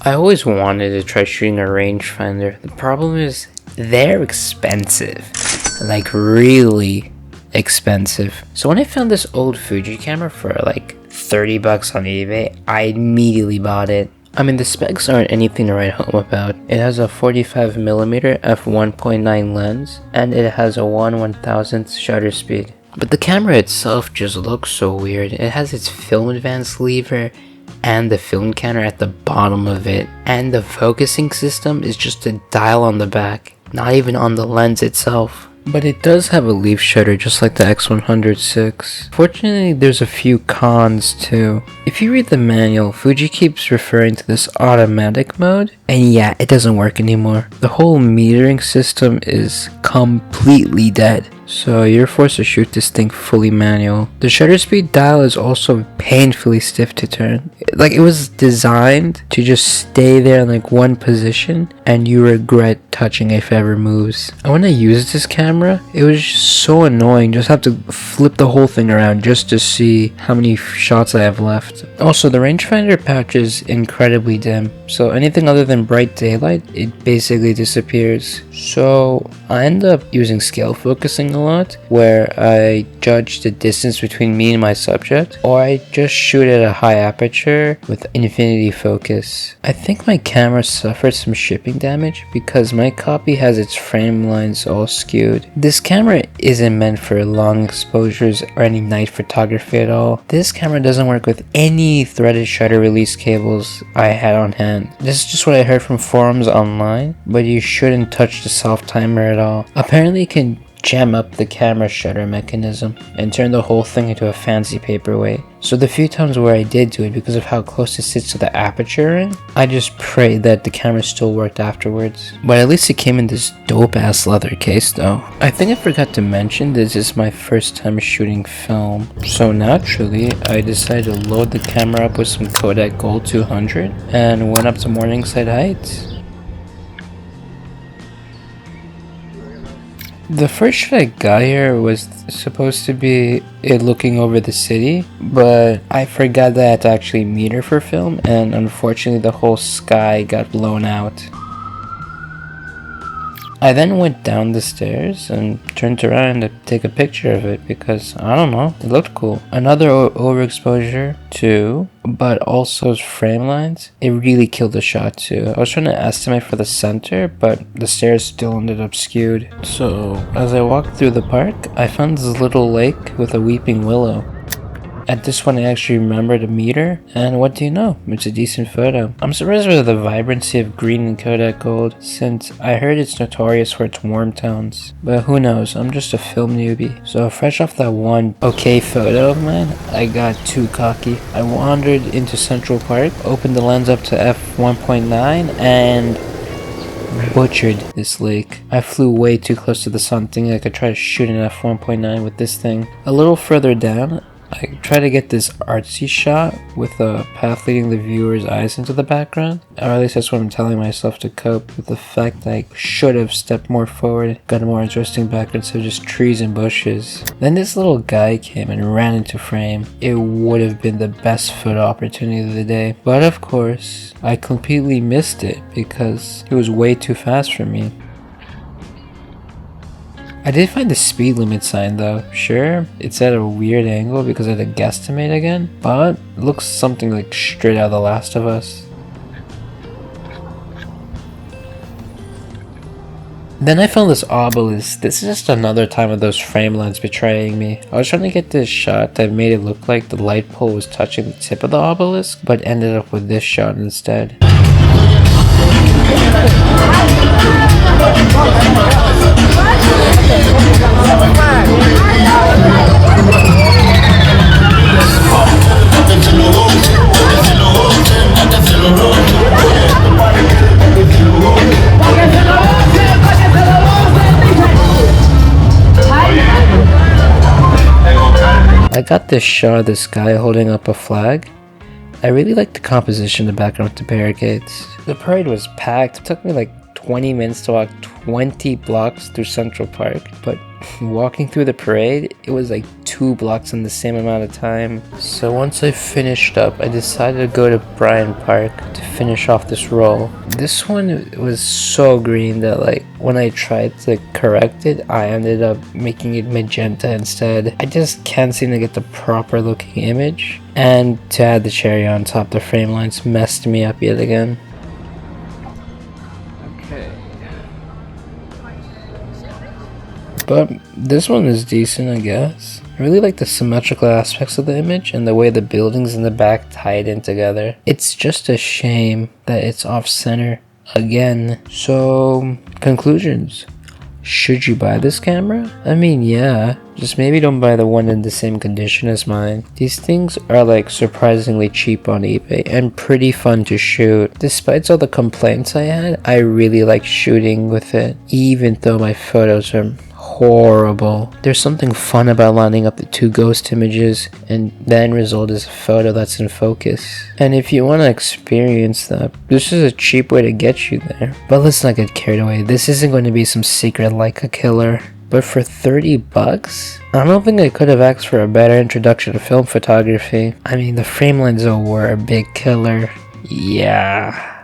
I always wanted to try shooting a rangefinder. The problem is they're expensive, like really expensive. So when I found this old Fuji camera for like 30 bucks on eBay, I immediately bought it. I mean, the specs aren't anything to write home about. It has a 45mm f1.9 lens, and it has a 1/1000th shutter speed. But the camera itself just looks so weird. It has its film advance lever and the film counter at the bottom of it, and the focusing system is just a dial on the back, not even on the lens itself. But it does have a leaf shutter just like the X100 VI. Fortunately, there's a few cons too. If you read the manual, Fuji keeps referring to this automatic mode, and yeah, it doesn't work anymore. The whole metering system is completely dead, so you're forced to shoot this thing fully manual. The shutter speed dial is also painfully stiff to turn. Like, it was designed to just stay there in like one position and you regret touching if it ever moves. And when I used this camera, it was just so annoying. Just have to flip the whole thing around just to see how many shots I have left. Also, the rangefinder pouch is incredibly dim, so anything other than bright daylight, it basically disappears. So I end up using scale focusing a lot, where I judge the distance between me and my subject, or I just shoot at a high aperture with infinity focus. I think my camera suffered some shipping damage because my copy has its frame lines all skewed. This camera isn't meant for long exposures or any night photography at all. This camera doesn't work with any threaded shutter release cables I had on hand. This is just what I heard from forums online, but you shouldn't touch the soft timer at all. Apparently it can jam up the camera shutter mechanism and turn the whole thing into a fancy paperweight. So the few times where I did do it, because of how close it sits to the aperture ring, I just prayed that the camera still worked afterwards. But at least it came in this dope ass leather case though. I think I forgot to mention this is my first time shooting film, so naturally I decided to load the camera up with some Kodak Gold 200 and went up to Morningside Heights. The first shot I got here was supposed to be it looking over the city, but I forgot that I had to actually meter for film, and unfortunately the whole sky got blown out. I then went down the stairs and turned around to take a picture of it because, I don't know, it looked cool. Another overexposure too, but also frame lines, it really killed the shot too. I was trying to estimate for the center, but the stairs still ended up skewed. So as I walked through the park, I found this little lake with a weeping willow. At this one I actually remembered a meter, and what do you know, it's a decent photo. I'm surprised with the vibrancy of green in Kodak Gold, since I heard it's notorious for its warm tones. But who knows, I'm just a film newbie. So fresh off that one okay photo of mine, I got too cocky. I wandered into Central Park, opened the lens up to f1.9, and butchered this lake. I flew way too close to the sun thinking I could try to shoot an f1.9 with this thing. A little further down, I try to get this artsy shot with a path leading the viewer's eyes into the background, or at least that's what I'm telling myself to cope with the fact that I should have stepped more forward, got a more interesting background instead of just trees and bushes. Then this little guy came and ran into frame. It would have been the best photo opportunity of the day, but of course, I completely missed it because it was way too fast for me. I did find the speed limit sign though. Sure, it's at a weird angle because I had to guesstimate again, but it looks something like straight out of The Last of Us. Then I found this obelisk. This is just another time of those frame lines betraying me. I was trying to get this shot that made it look like the light pole was touching the tip of the obelisk, but ended up with this shot instead. I got this shot of this guy holding up a flag. I really liked the composition in the background with the barricades. The parade was packed. It took me like 20 minutes to walk 20 blocks through Central Park, but walking through the parade, it was like 2 2 blocks in the same amount of time. So once I finished up, I decided to go to Bryant Park to finish off this roll. This one was so green that like when I tried to correct it, I ended up making it magenta instead. I just can't seem to get the proper looking image. And to add the cherry on top, the frame lines messed me up yet again. But this one is decent, I guess. I really like the symmetrical aspects of the image and the way the buildings in the back tied in together. It's just a shame that it's off center again. So, conclusions. Should you buy this camera? I mean, yeah, just maybe don't buy the one in the same condition as mine. These things are like surprisingly cheap on eBay and pretty fun to shoot. Despite all the complaints I had, I really like shooting with it, even though my photos are horrible. There's something fun about lining up the 2 ghost images and the end result is a photo that's in focus. And if you want to experience that, this is a cheap way to get you there. But let's not get carried away. This isn't going to be some secret Leica killer. But for 30 bucks, I don't think I could have asked for a better introduction to film photography. I mean, the frame lines though were a big killer. Yeah.